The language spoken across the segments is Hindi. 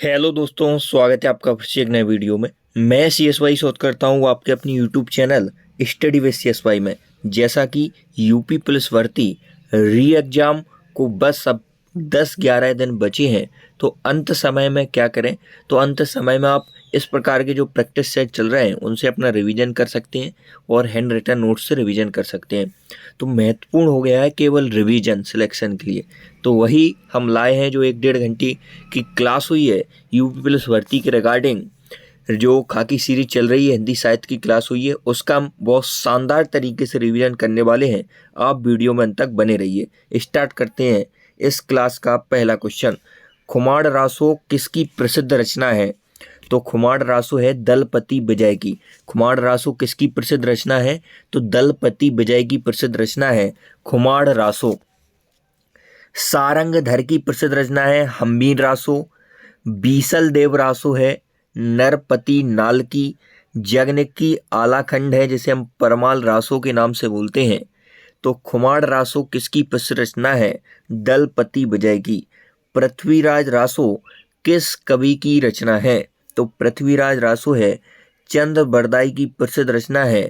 हेलो दोस्तों, स्वागत है आपका फिर से एक नए वीडियो में। मैं CSY शोध करता हूँ आपके अपनी YouTube channel study with CSY में। जैसा कि यूपी पुलिस भर्ती री एग्ज़ाम को बस अब 10-11 दिन बचे हैं, तो अंत समय में क्या करें। तो अंत समय में आप इस प्रकार के जो प्रैक्टिस सेट चल रहे हैं उनसे अपना रिवीजन कर सकते हैं और हैंड रिटन नोट्स से रिवीजन कर सकते हैं। तो महत्वपूर्ण हो गया है केवल रिवीजन सिलेक्शन के लिए। तो वही हम लाए हैं जो 1-1.5 घंटे की क्लास हुई है यूपी पुलिस भर्ती के रिगार्डिंग। जो खाकी सीरीज चल रही है, हिंदी साहित्य की क्लास हुई है, उसका हम बहुत शानदार तरीके से रिवीजन करने वाले हैं। आप वीडियो में अंत तक बने रहिए। स्टार्ट करते हैं इस क्लास का पहला क्वेश्चन। खुमार रासो किसकी प्रसिद्ध रचना है? तो खुमार रासो है दलपति विजय की। खुमार रासो किसकी प्रसिद्ध रचना है? तो दलपति विजय की प्रसिद्ध रचना है खुमार रासो। सारंगधर की प्रसिद्ध रचना है हम्मीर रासो। बीसल देव रासो है नरपति नाल की। जगन की आलाखंड है जिसे हम परमाल रासो के नाम से बोलते हैं। तो खुमार रासो किसकी प्रसिद्ध रचना है? दलपति विजय की। पृथ्वीराज रासो किस कवि की रचना है? तो पृथ्वीराज रासो है चंद्र बरदाई की प्रसिद्ध रचना है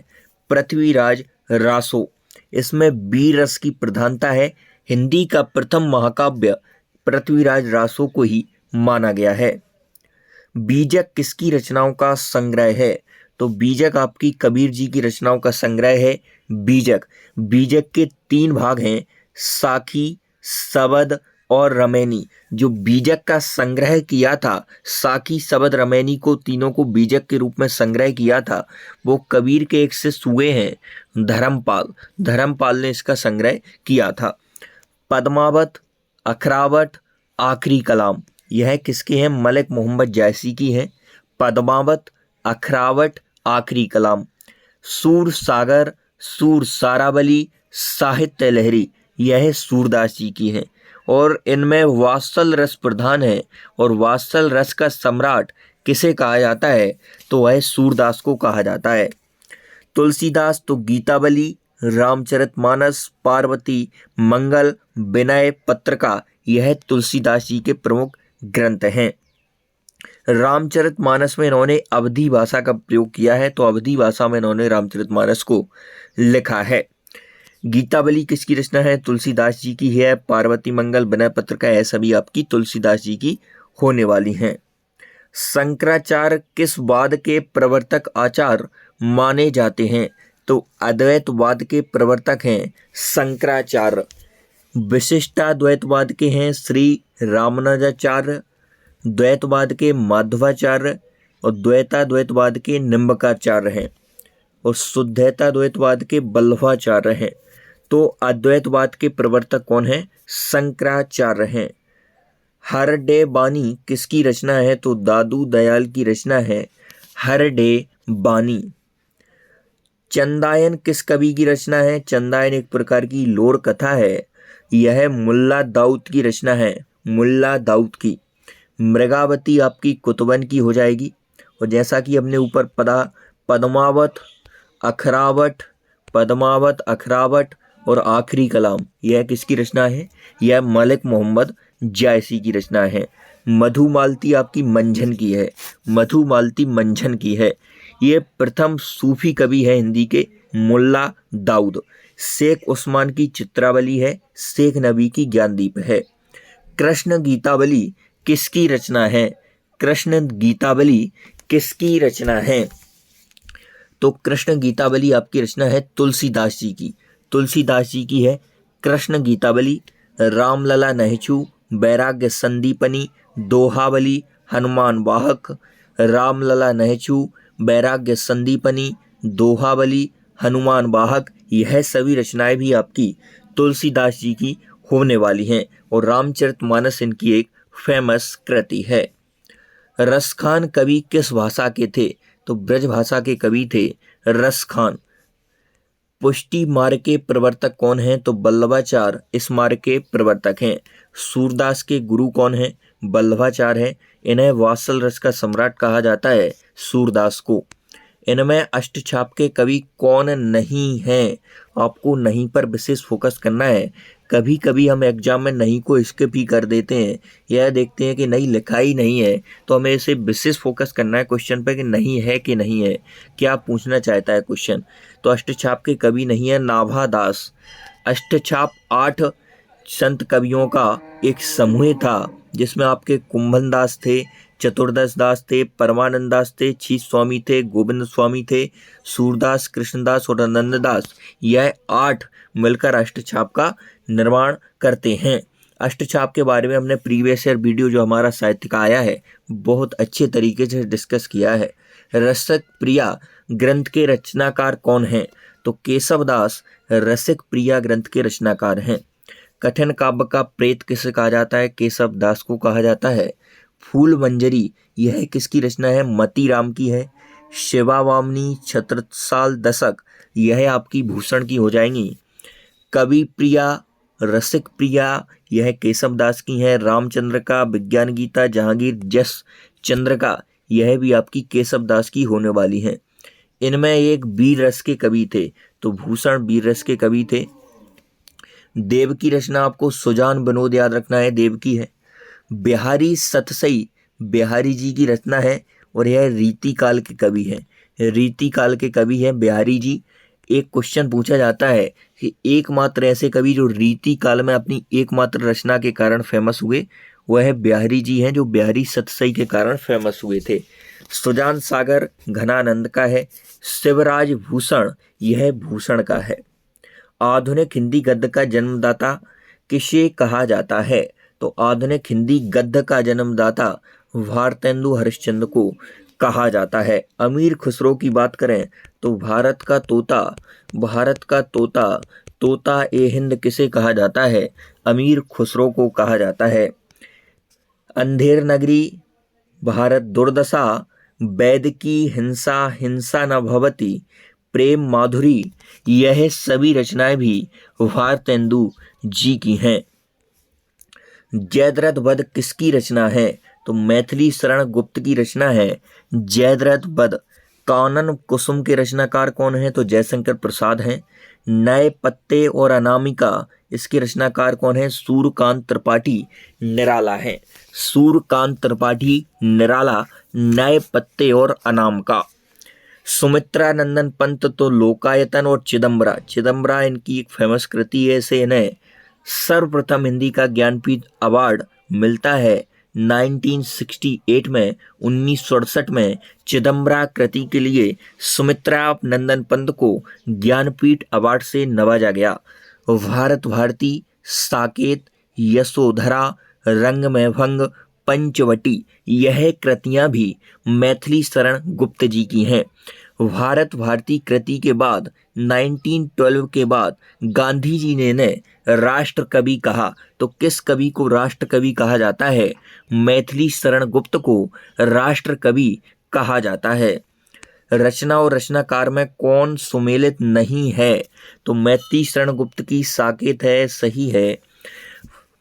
पृथ्वीराज रासो। इसमें वीर रस की प्रधानता है। हिंदी का प्रथम महाकाव्य पृथ्वीराज रासो को ही माना गया है। बीजक किसकी रचनाओं का संग्रह है? तो बीजक आपकी कबीर जी की रचनाओं का संग्रह है बीजक। बीजक के 3 भाग हैं, साखी, सबद और रमैनी। जो बीजक का संग्रह किया था, साखी, सबद, रमैनी को तीनों को बीजक के रूप में संग्रह किया था, वो कबीर के एक शिष्य हुए हैं धर्मपाल। धर्मपाल ने इसका संग्रह किया था। पद्मावत, अखरावत, आखिरी कलाम, यह किसके हैं? मलिक मोहम्मद जायसी की हैं। पद्मावत, अखरावत, आखिरी कलाम। सूर सागर, सूर सारावली, साहित्य लहरी, यह सूरदास जी की हैं। और इनमें वात्सल रस प्रधान है। और वात्सल रस का सम्राट किसे कहा जाता है? तो वह सूरदास को कहा जाता है। तुलसीदास तो गीतावली, रामचरितमानस, पार्वती मंगल, विनय पत्रिका, यह तुलसीदास जी के प्रमुख ग्रंथ हैं। रामचरितमानस में इन्होंने अवधी भाषा का प्रयोग किया है, तो अवधी भाषा में इन्होंने रामचरितमानस को लिखा है। गीतावली किसकी रचना है? तुलसीदास जी की है। पार्वती मंगल, विनय पत्रिका, यह सभी आपकी तुलसीदास जी की होने वाली हैं। शंकराचार्य किस वाद के प्रवर्तक आचार्य माने जाते हैं? तो अद्वैतवाद के प्रवर्तक हैं शंकराचार्य। विशिष्टाद्वैतवाद के हैं श्री रामानुजाचार्य। द्वैतवाद के माधवाचार्य और द्वैताद्वैतवाद के निम्बकाचार्य हैं। और शुद्धैताद्वैतवाद के बल्लभाचार्य हैं। तो अद्वैतवाद के प्रवर्तक कौन हैं? शंकराचार्य हैं। हर डे बानी किसकी रचना है? तो दादू दयाल की रचना है हर डे बानी। चंदायन किस कवि की रचना है? चंदायन एक प्रकार की लोर कथा है, यह मुल्ला दाऊद की रचना है, मुल्ला दाऊद की। मृगावती आपकी कुतुबन की हो जाएगी। और जैसा कि हमने ऊपर पढ़ा, पद्मावत, अखरावट, पद्मावत, अखरावट और आखिरी कलाम, यह किसकी रचना है? यह मलिक मोहम्मद जायसी की रचना है। मधुमालती आपकी मंझन की है, मधुमालती मंझन की है। ये प्रथम सूफी कवि है हिंदी के, मुल्ला दाऊद। शेख उस्मान की चित्रावली है, शेख नबी की ज्ञानदीप है। कृष्ण गीतावली किसकी रचना है? कृष्ण गीतावली किसकी रचना है? तो कृष्ण गीतावली आपकी रचना है तुलसीदास जी की। तुलसीदास जी की है कृष्ण गीतावली। रामलला नहचू, वैराग्य संदीपनी, दोहावली, हनुमान वाहक। रामलला नहचू, वैराग्य संदीपनी, दोहावली, हनुमान वाहक, यह सभी रचनाएं भी आपकी तुलसीदास जी की होने वाली हैं। और रामचरितमानस इनकी एक फेमस कृति है। रसखान कवि किस भाषा के थे? तो ब्रज भाषा के कवि थे रसखान। पुष्टि मार्ग के प्रवर्तक कौन हैं? तो बल्लभाचार्य इस मार्ग के प्रवर्तक हैं। सूरदास के गुरु कौन हैं? बल्लभाचार्य हैं। इन्हें वात्सल रस का सम्राट कहा जाता है सूरदास को। इनमें अष्टछाप के कवि कौन नहीं हैं? आपको नहीं पर विशेष फोकस करना है। कभी कभी हम एग्जाम में नहीं को स्किप ही कर देते हैं, यह देखते हैं कि नहीं लिखा ही नहीं है, तो हमें इसे विशेष फोकस करना है क्वेश्चन पे कि नहीं है कि नहीं है, क्या पूछना चाहता है क्वेश्चन। तो अष्टछाप के कवि नहीं है नाभा दास। अष्टछाप 8 संत कवियों का एक समूह था, जिसमें आपके कुंभन दास थे, चतुर्दश दास थे, परमानंद दास थे, छी स्वामी थे, गोविंद स्वामी थे, सूरदास, कृष्णदास और आनंददास। यह 8 मिलकर अष्टछाप का निर्माण करते हैं। अष्टछाप के बारे में हमने प्रीवियस ईयर वीडियो जो हमारा साहित्य का आया है बहुत अच्छे तरीके से डिस्कस किया है। रसिक प्रिया ग्रंथ के रचनाकार कौन हैं? तो केशव दास रसिक प्रिया ग्रंथ के रचनाकार हैं। कठिन काव्य का प्रेत किसे कहा जाता है? केशव दास को कहा जाता है। फूल मंजरी यह किसकी रचना है? मती राम की है। शिवावामनी छत्रसाल दशक यह आपकी भूषण की हो जाएंगी। कवि प्रिया रसिक प्रिया यह केशव दास की है। रामचंद्र का विज्ञान गीता जहांगीर जस चंद्र का यह भी आपकी केशव दास की होने वाली है। इनमें एक वीर रस के कवि थे, तो भूषण वीर रस के कवि थे। देव की रचना आपको सुजान विनोद याद रखना है, देव की है। बिहारी सतसई बिहारी जी की रचना है और यह रीति काल के कवि हैं। रीति काल के कवि हैं बिहारी जी। एक क्वेश्चन पूछा जाता है कि एकमात्र ऐसे कवि जो रीति काल में अपनी एकमात्र रचना के कारण फेमस हुए, वह बिहारी जी हैं, जो बिहारी सतसई के कारण फेमस हुए थे। सुजान सागर घनानंद का है। शिवराज भूषण यह भूषण का है। आधुनिक हिंदी गद्य का जन्मदाता किसे कहा जाता है? तो आधुनिक हिंदी गद्य का जन्मदाता भारतेंदु हरिश्चंद्र को कहा जाता है। अमीर खुसरो की बात करें तो भारत का तोता ए हिंद किसे कहा जाता है? अमीर खुसरो को कहा जाता है। अंधेर नगरी भारत दुर्दशा वैद की हिंसा न भवती प्रेम माधुरी यह सभी रचनाएं भी भारतेंदु जी की हैं। जयद्रथ वध किसकी रचना है? तो मैथिली शरण गुप्त की रचना है जयद्रथ वध। कानन कुसुम के रचनाकार कौन है? तो जयशंकर प्रसाद हैं। नए पत्ते और अनामिका इसके रचनाकार कौन है? सूर्यकांत त्रिपाठी निराला है। सूर्यकांत त्रिपाठी निराला नए पत्ते और अनामिका। सुमित्रा नंदन पंत तो लोकायतन और चिदम्बरा इनकी एक फेमस कृति है। इसे इन्हें सर्वप्रथम हिंदी का ज्ञानपीठ अवार्ड मिलता है 1968 में। 1968 में चिदम्बरा कृति के लिए सुमित्रा नंदन पंत को ज्ञानपीठ अवार्ड से नवाजा गया। भारत भारती, साकेत, यशोधरा, रंग में भंग, पंचवटी यह कृतियां भी मैथिली शरण गुप्त जी की हैं। भारत भारती कृति के बाद 1912 के बाद गांधी जी ने इन्हें राष्ट्र कवि कहा। तो किस कवि को राष्ट्र कवि कहा जाता है? मैथिली शरण गुप्त को राष्ट्र कवि कहा जाता है। रचना और रचनाकार में कौन सुमेलित नहीं है? तो मैथिली शरण गुप्त की साकेत है, सही है।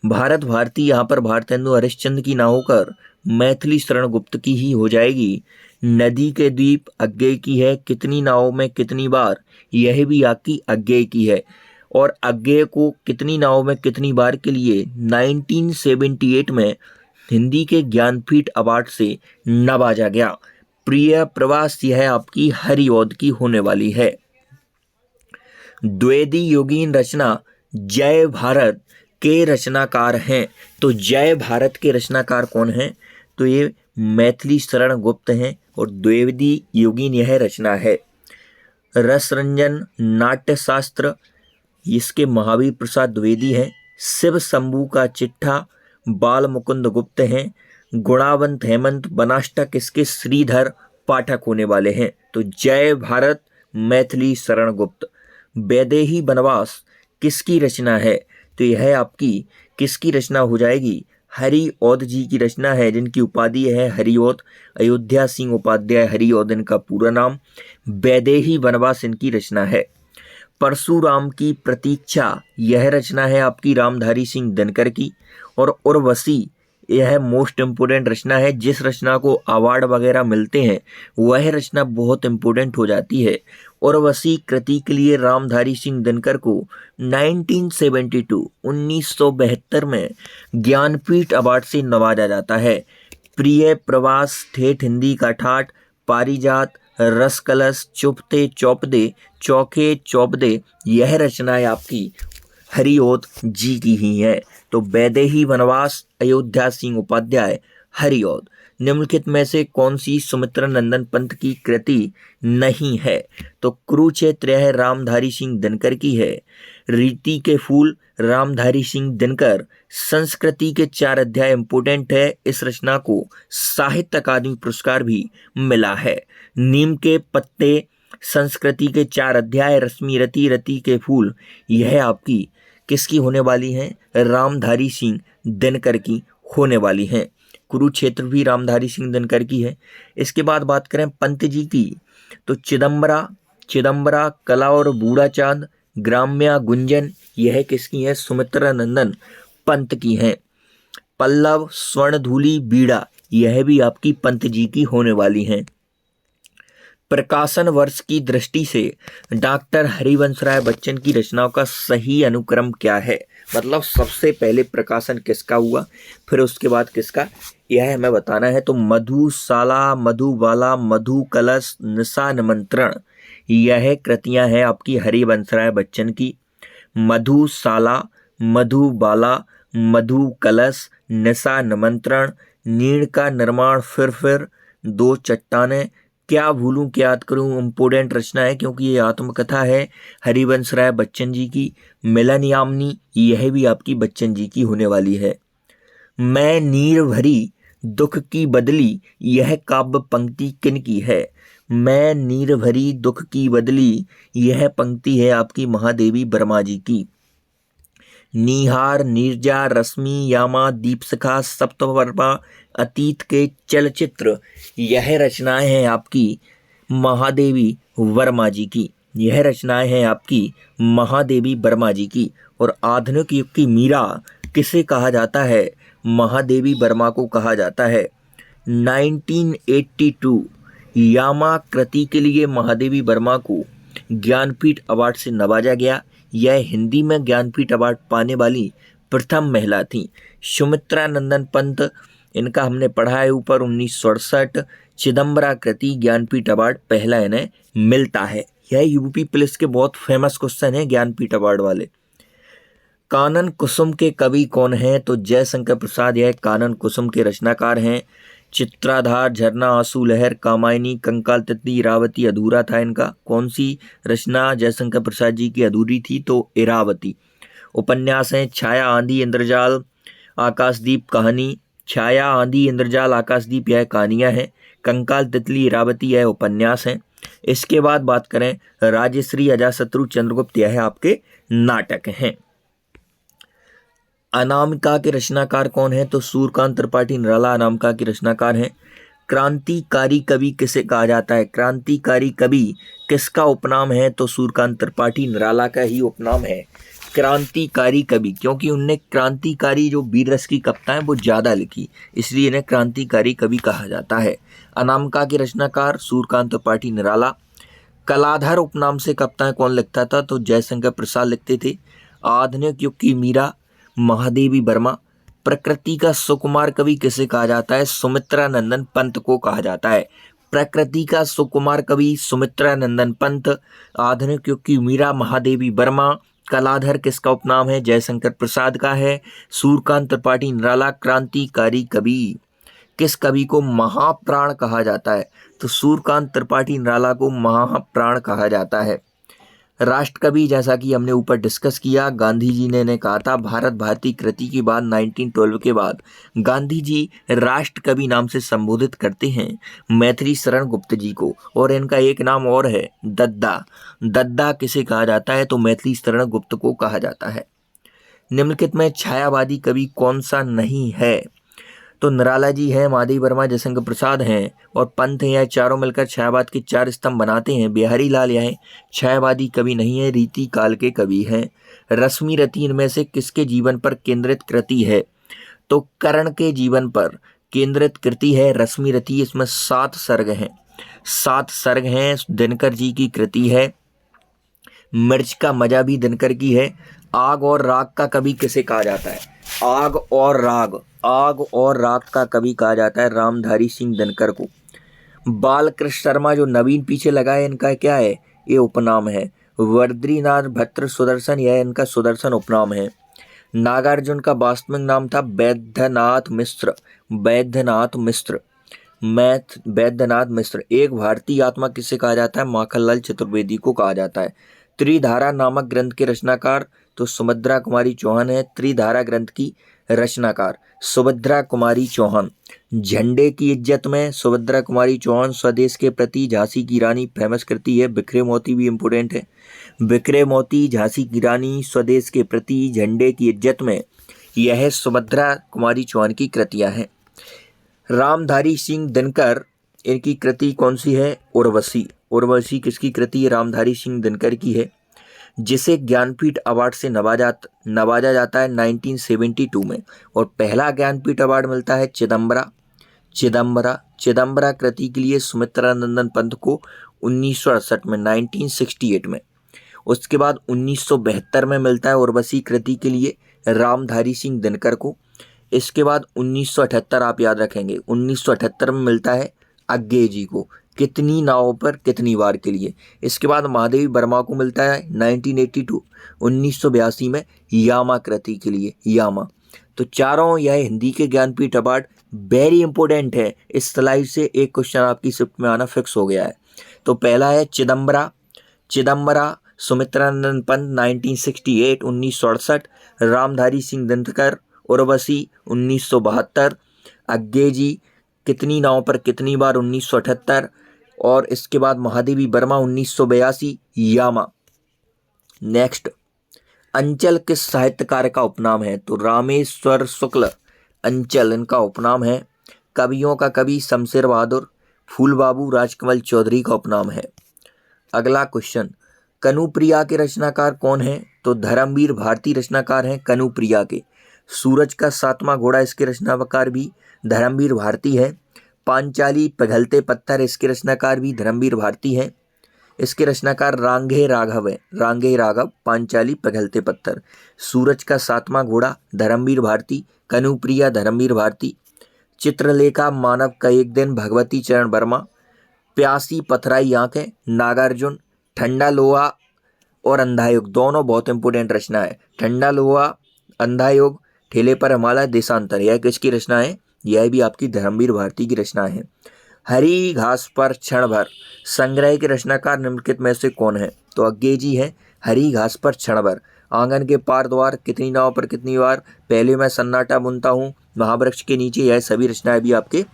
भारत भारती यहाँ पर भारतेंदु हरिश्चंद्र की ना होकर मैथिली शरण गुप्त की ही हो जाएगी। नदी के द्वीप अज्ञेय की है, कितनी नावों में कितनी बार, यह भी आपकी अज्ञेय की है। और अज्ञेय को कितनी नावों में कितनी बार के लिए 1978 में हिंदी के ज्ञानपीठ अवार्ड से नवाजा गया। प्रिय प्रवास यह आपकी हरिऔध की होने वाली है। द्विवेदी योगीन रचना जय भारत के रचनाकार हैं। तो जय भारत के रचनाकार कौन हैं? तो ये मैथिली शरण गुप्त हैं और द्विवेदी योगीन यह रचना है। रसरंजन नाट्य शास्त्र इसके महावीर प्रसाद द्विवेदी हैं। शिव शंभू का चिट्ठा बाल मुकुंद गुप्त हैं। गुणावंत हेमंत बनाष्टक इसके श्रीधर पाठक होने वाले हैं। तो जय भारत मैथिली शरण गुप्त। वैदेही वनवास किसकी रचना है? तो यह आपकी किसकी रचना हो जाएगी? हरिऔध जी की रचना है, जिनकी उपाधि है हरिऔध। अयोध्या सिंह उपाध्याय हरिऔध इनका पूरा नाम। वैदेही वनवास इनकी रचना है। परशुराम की प्रतीक्षा यह रचना है आपकी रामधारी सिंह दिनकर की। और उर्वशी यह मोस्ट इम्पोर्टेंट रचना है। जिस रचना को अवार्ड वगैरह मिलते हैं वह रचना बहुत इम्पोर्टेंट हो जाती है। और वसी कृति के लिए रामधारी सिंह दिनकर को 1972 में ज्ञानपीठ अवार्ड से नवाजा जाता है। प्रिय प्रवास, ठेठ हिंदी का ठाठ, पारिजात, रस कलश, चुपते चौपदे, चौके चौपदे, यह रचनाएं आपकी हरिऔध जी की ही है। तो वैदेही वनवास, अयोध्या सिंह उपाध्याय, हरिऔध। निम्नलिखित में से कौन सी सुमित्रा नंदन पंत की कृति नहीं है? तो कुरुक्षेत्र यह रामधारी सिंह दिनकर की है। रीति के फूल, रामधारी सिंह दिनकर। संस्कृति के 4 अध्याय इंपोर्टेंट है। इस रचना को साहित्य अकादमी पुरस्कार भी मिला है। नीम के पत्ते, संस्कृति के 4 अध्याय, रश्मि रति, रति के फूल, यह आपकी किसकी होने वाली है? रामधारी सिंह दिनकर की होने वाली है। कुरुक्षेत्र भी रामधारी सिंह दिनकर की है। इसके बाद बात करें पंत जी की, तो चिदम्बरा, कला और बूढ़ा चांद, ग्राम्या, गुंजन, यह किसकी है? सुमित्रा नंदन पंत की है। पल्लव, स्वर्णधूली, बीड़ा, यह भी आपकी पंत जी की होने वाली हैं। प्रकाशन वर्ष की दृष्टि से डॉक्टर हरिवंश राय बच्चन की रचनाओं का सही अनुक्रम क्या है? मतलब सबसे पहले प्रकाशन किसका हुआ, फिर उसके बाद किसका, यह हमें बताना है। तो मधुशाला, मधुबाला, मधु कलश, निशा निमंत्रण, यह कृतियां हैं आपकी हरिवंश राय बच्चन की। मधुशाला, मधुबाला, मधु कलश, निशा निमंत्रण, नीड़ का निर्माण, फिर, दो चट्टानें, क्या भूलूं क्या याद करूं, इम्पोर्टेंट रचना है क्योंकि ये आत्मकथा है हरिवंश राय बच्चन जी की। मिलन यामिनी, यह भी आपकी बच्चन जी की होने वाली है। मैं नीर भरी दुख की बदली, यह काव्य पंक्ति किन की है? मैं नीर भरी दुख की बदली, यह पंक्ति है आपकी महादेवी वर्मा जी की। निहार, नीरजा, रश्मि, यामा, दीपशिखा, सप्तवर्मा, अतीत के चलचित्र, यह रचनाएं हैं आपकी महादेवी वर्मा जी की। यह रचनाएं हैं आपकी महादेवी वर्मा जी की। और आधुनिक युग की मीरा किसे कहा जाता है? महादेवी वर्मा को कहा जाता है। 1982 यामा कृति के लिए महादेवी वर्मा को ज्ञानपीठ अवार्ड से नवाजा गया। यह हिंदी में ज्ञानपीठ अवार्ड पाने वाली प्रथम महिला थी। सुमित्रा नंदन पंत, इनका हमने पढ़ा है ऊपर 1968। चिदम्बरा कृति ज्ञानपीठ अवार्ड पहला इन्हें मिलता है। यह यूपी पुलिस के बहुत फेमस क्वेश्चन है ज्ञानपीठ अवार्ड वाले। कानन कुसुम के कवि कौन हैं? तो जयशंकर प्रसाद यह कानन कुसुम के रचनाकार हैं। चित्राधार, झरना, आंसू लहर, कामायनी, कंकाल तितली, इरावती अधूरा था इनका। कौन सी रचना जयशंकर प्रसाद जी की अधूरी थी? तो इरावती। उपन्यास हैं छाया, आंधी, इंद्रजाल, आकाशदीप, कहानी। छाया, आंधी, इंद्रजाल, आकाशदीप यह कहानियां हैं। कंकाल तितली, इरावती यह उपन्यास हैं। इसके बाद बात करें राजश्री, अजातशत्रु, चंद्रगुप्त, यह आपके नाटक हैं। अनामिका के रचनाकार कौन है? तो सूर्यकांत त्रिपाठी निराला अनामिका के रचनाकार हैं। क्रांतिकारी कवि किसे कहा जाता है? क्रांतिकारी कवि किसका उपनाम है? तो सूर्यकांत त्रिपाठी निराला का ही उपनाम है क्रांतिकारी कवि, क्योंकि उनने क्रांतिकारी जो वीर रस की कविताएं वो ज़्यादा लिखी, इसलिए इन्हें क्रांतिकारी कवि कहा जाता है। अनामिका के रचनाकार सूर्यकांत त्रिपाठी निराला। कलाधर उपनाम से कविताएं कौन लिखता था? तो जयशंकर प्रसाद लिखते थे। आधुनिक युग की मीरा महादेवी वर्मा। प्रकृति का सुकुमार कवि किसे कहा जाता है? सुमित्रा नंदन पंत को कहा जाता है। प्रकृति का सुकुमार कवि सुमित्रा नंदन पंत। आधुनिक युग की मीरा महादेवी वर्मा। कलाधर किसका उपनाम है? जयशंकर प्रसाद का है। सूर्यकांत त्रिपाठी निराला क्रांतिकारी कवि। किस कवि को महाप्राण कहा जाता है? तो सूर्यकांत त्रिपाठी निराला को महाप्राण कहा जाता है। राष्ट्रकवि जैसा कि हमने ऊपर डिस्कस किया, गांधी जी ने कहा था भारत भारती कृति के बाद 1912 के बाद गांधी जी राष्ट्रकवि नाम से संबोधित करते हैं मैथिली शरण गुप्त जी को। और इनका एक नाम और है दद्दा। दद्दा किसे कहा जाता है? तो मैथिली शरण गुप्त को कहा जाता है। निम्नलिखित में छायावादी कवि कौन सा नहीं है? तो निराला जी हैं, महादेवी वर्मा, जयशंकर प्रसाद हैं और पंत हैं। यह चारों मिलकर छायावाद के 4 स्तंभ बनाते हैं। बिहारी लाल यह छायावादी कवि नहीं है, रीति काल के कवि हैं। रश्मि रति इनमें से किसके जीवन पर केंद्रित कृति है? तो कर्ण के जीवन पर केंद्रित कृति है रश्मिरथी। इसमें 7 सर्ग हैं, 7 सर्ग हैं। दिनकर जी की कृति है। मिर्च का मजा भी दिनकर की है। आग और राग का कवि किसे कहा जाता है? आग और राग का कवि कहा जाता है रामधारी सिंह दिनकर को। बालकृष्ण शर्मा जो नवीन पीछे लगा है, इनका क्या है? ये उपनाम है। बद्रीनाथ भट्ट सुदर्शन, यह इनका सुदर्शन उपनाम है। नागार्जुन का वास्तविक नाम था वैद्यनाथ मिश्र। वैद्यनाथ मिश्र। एक भारतीय आत्मा किसे कहा जाता है? माखनलाल चतुर्वेदी को कहा जाता है। त्रिधारा नामक ग्रंथ के रचनाकार तो सुभद्रा कुमारी चौहान है। त्रिधारा ग्रंथ की रचनाकार सुभद्रा कुमारी चौहान। झंडे की इज्जत में सुभद्रा कुमारी चौहान। स्वदेश के प्रति झांसी की रानी फेमस कृति है। बिखरे मोती भी इंपोर्टेंट है। बिखरे मोती, झांसी की रानी, स्वदेश के प्रति, झंडे की इज्जत में, यह सुभद्रा कुमारी चौहान की कृतियां हैं। रामधारी सिंह दिनकर, इनकी कृति कौन सी है? उर्वशी। उर्वशी किसकी कृति है? रामधारी सिंह दिनकर की है, जिसे ज्ञानपीठ अवार्ड से नवाजा जाता है 1972 में। और पहला ज्ञानपीठ अवार्ड मिलता है चिदम्बरा कृति के लिए सुमित्रा नंदन पंत को 1968 में, 1968 में। उसके बाद 1972 में मिलता है उर्वशी कृति के लिए रामधारी सिंह दिनकर को। इसके बाद 1978, आप याद रखेंगे, 1978 में मिलता है अज्ञे जी को, कितनी नावों पर कितनी बार के लिए। इसके बाद महादेवी वर्मा को मिलता है 1982 में यामा कृति के लिए, यामा। तो चारों यह हिंदी के ज्ञानपीठ अवार्ड वेरी इंपॉर्टेंट है। इस स्लाइड से एक क्वेश्चन आपकी शिफ्ट में आना फिक्स हो गया है। तो पहला है चिदम्बरा सुमित्रा नंदन पंत 1968, 1968। रामधारी सिंह दिनकर उर्वशी 1972। अज्ञे जी कितनी नाव पर कितनी बार 1978। और इसके बाद महादेवी वर्मा 1982 यामा। नेक्स्ट, अंचल किस साहित्यकार का उपनाम है? तो रामेश्वर शुक्ल अंचल इनका उपनाम है। कवियों का कवि शमशेर बहादुर, फूल बाबू राजकमल चौधरी का उपनाम है। अगला क्वेश्चन, कनुप्रिया के रचनाकार कौन है? तो धर्मवीर भारती रचनाकार हैं कनुप्रिया के। सूरज का 7वां घोड़ा, इसके रचनाकार भी धर्मवीर भारती है। पांचाली पिघलते पत्थर, इसके रचनाकार भी धर्मवीर भारती हैं। इसके रचनाकार रांगे राघव। पांचाली पिघलते पत्थर। सूरज का 7वां घोड़ा धर्मवीर भारती, कनुप्रिया धर्मवीर भारती। चित्रलेखा मानव का एक दिन भगवती चरण वर्मा। प्यासी पथराई आंखें नागार्जुन। ठंडा लोहा और अंधायुग दोनों बहुत इंपोर्टेंट रचना है। ठंडा लोहा, अंधायुग, ठेले पर हिमालय, देशांतर, यह किसकी रचना है? यह भी आपकी धर्मवीर भारती की रचना है। हरी घास पर क्षण भर संग्रह के रचनाकार निम्नलिखित में से कौन है? तो अज्ञे जी है। हरी घास पर क्षण भर। आंगन के पार द्वार, कितनी नाव पर कितनी बार, पहले मैं सन्नाटा बुनता हूँ, महावृक्ष के नीचे, यह सभी रचनाएं भी आपके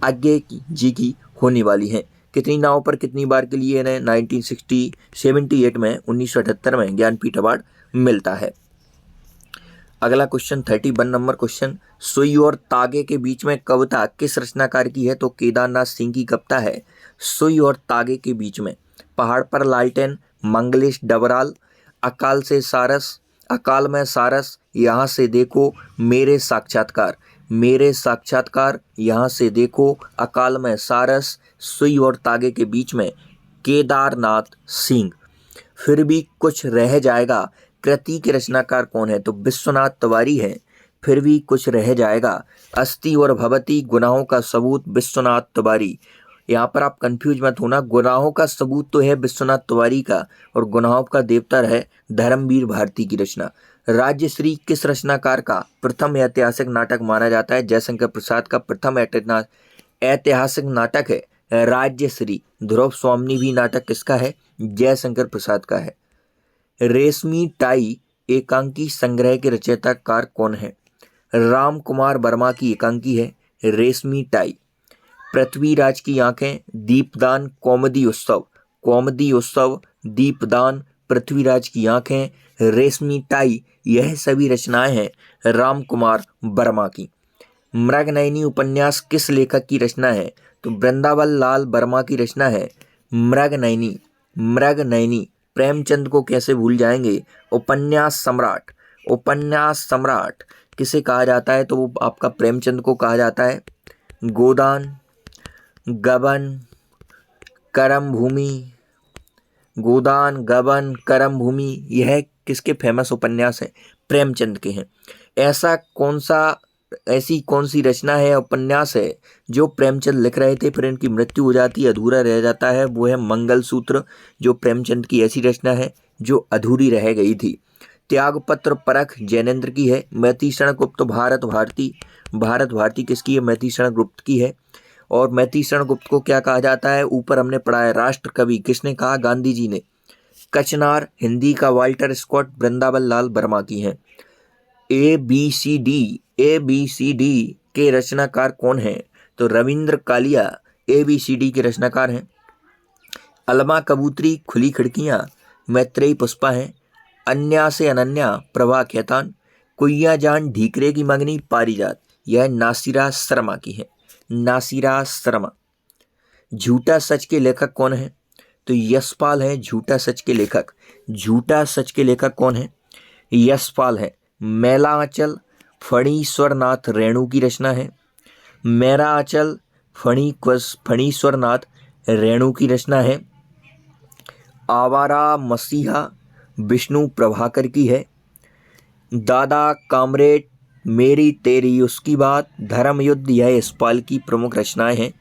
अज्ञे जी की होने वाली हैं। कितनी नाव पर कितनी बार के लिए इन्हें 1978 में 1978 में ज्ञानपीठ अवार्ड मिलता है। अगला क्वेश्चन 31 नंबर क्वेश्चन, सुई और तागे के बीच में कविता किस रचनाकार की है? तो केदारनाथ सिंह की कविता है सुई और तागे के बीच में। पहाड़ पर लालटेन, मंगलेश डबराल। अकाल में सारस, यहाँ से देखो मेरे साक्षात्कार, यहाँ से देखो, अकाल में सारस, सुई और तागे के बीच में केदारनाथ सिंह। फिर भी कुछ रह जाएगा कृति के रचनाकार कौन है? तो विश्वनाथ तिवारी है। फिर भी कुछ रह जाएगा। अस्ति और भवती, गुनाहों का सबूत, विश्वनाथ तिवारी। यहाँ पर आप कंफ्यूज मत होना, गुनाहों का सबूत तो है विश्वनाथ तिवारी का और गुनाहों का देवतर है धर्मवीर भारती की रचना। राज्यश्री किस रचनाकार का प्रथम ऐतिहासिक नाटक माना जाता है? जयशंकर प्रसाद का प्रथम ऐतिहासिक नाटक है राज्यश्री। ध्रुव स्वामी भी नाटक किसका है? जयशंकर प्रसाद का है। रेशमी टाई एकांकी संग्रह के रचयिताकार कौन है? राम कुमार वर्मा की एकांकी है रेशमी टाई। पृथ्वीराज की आंखें, दीपदान, कौमुदी उत्सव, दीपदान, पृथ्वीराज की आंखें, रेशमी टाई, यह सभी रचनाएं हैं राम कुमार वर्मा की। मृगनयनी उपन्यास किस लेखक की रचना है? तो वृंदावन लाल वर्मा की रचना है मृगनयनी। प्रेमचंद को कैसे भूल जाएंगे? उपन्यास सम्राट किसे कहा जाता है, तो वो आपका प्रेमचंद को कहा जाता है। गोदान, गबन, करम भूमि, गोदान, गबन, करम भूमि, यह किसके फेमस उपन्यास हैं? प्रेमचंद के हैं। ऐसी कौन सी रचना है, उपन्यास है जो प्रेमचंद लिख रहे थे, फिर इनकी मृत्यु हो जाती है, अधूरा रह जाता है? वो है मंगलसूत्र, जो प्रेमचंद की ऐसी रचना है जो अधूरी रह गई थी। त्यागपत्र परख जैनेन्द्र की है। मैथिलीशरण गुप्त भारत भारती किसकी है? मैथिलीशरण गुप्त की है। और मैथिलीशरण गुप्त को क्या कहा जाता है? ऊपर हमने पढ़ा है, राष्ट्र कवि किसने कहा? गांधी जी ने। कचनार हिंदी का वाल्टर स्कॉट वृंदावन लाल वर्मा की है। ABCD के रचनाकार कौन है? तो रविंद्र कालिया ABCD के रचनाकार हैं। अलमा कबूतरी, खुली खिड़कियां, मैत्रेयी पुष्पा हैं। अन्या से अनन्या, प्रभा खेतान। कुइया जान, ढीकरे की मंगनी, पारिजात, यह नासिरा शर्मा की है। नासिरा शर्मा। झूठा सच के लेखक कौन है? तो यशपाल है झूठा सच के लेखक। झूठा सच के लेखक कौन है? यशपाल है। मैला आंचल फणीश्वरनाथ रेणु की रचना है। मेरा आंचल फणीश्वरनाथ रेणु की रचना है। आवारा मसीहा विष्णु प्रभाकर की है। दादा कामरेड मेरी तेरी उसकी बात, धर्म युद्ध, यह यशपाल की प्रमुख रचनाएं हैं।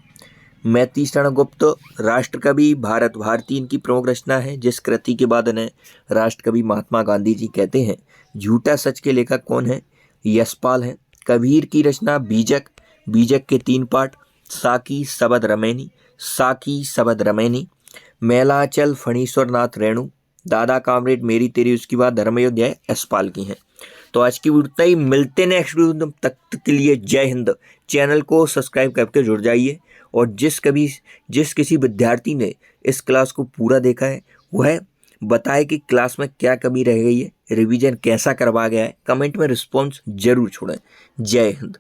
मैथिलीशरण गुप्त राष्ट्रकवि भारत भारती इनकी प्रमुख रचना है, जिस कृति के बाद इन्हें राष्ट्रकवि महात्मा गांधी जी कहते हैं। झूठा सच के लेखक कौन है? यशपाल है। कबीर की रचना बीजक, बीजक के 3 पार्ट, साकी सबद रमैनी। मैलाचल फणीश्वरनाथ रेणु, दादा कामरेड मेरी तेरी उसकी बात, धर्मयुद्ध, यह यशपाल की हैं। तो आज की वीडियो ही मिलते नेक्स्ट वीडियो, तक के लिए जय हिंद। चैनल को सब्सक्राइब करके जुड़ जाइए। और जिस किसी विद्यार्थी ने इस क्लास को पूरा देखा है वह बताए कि क्लास में क्या कमी रह गई है, रिवीजन कैसा करवा गया है, कमेंट में रिस्पॉन्स जरूर छोड़ें। जय हिंद।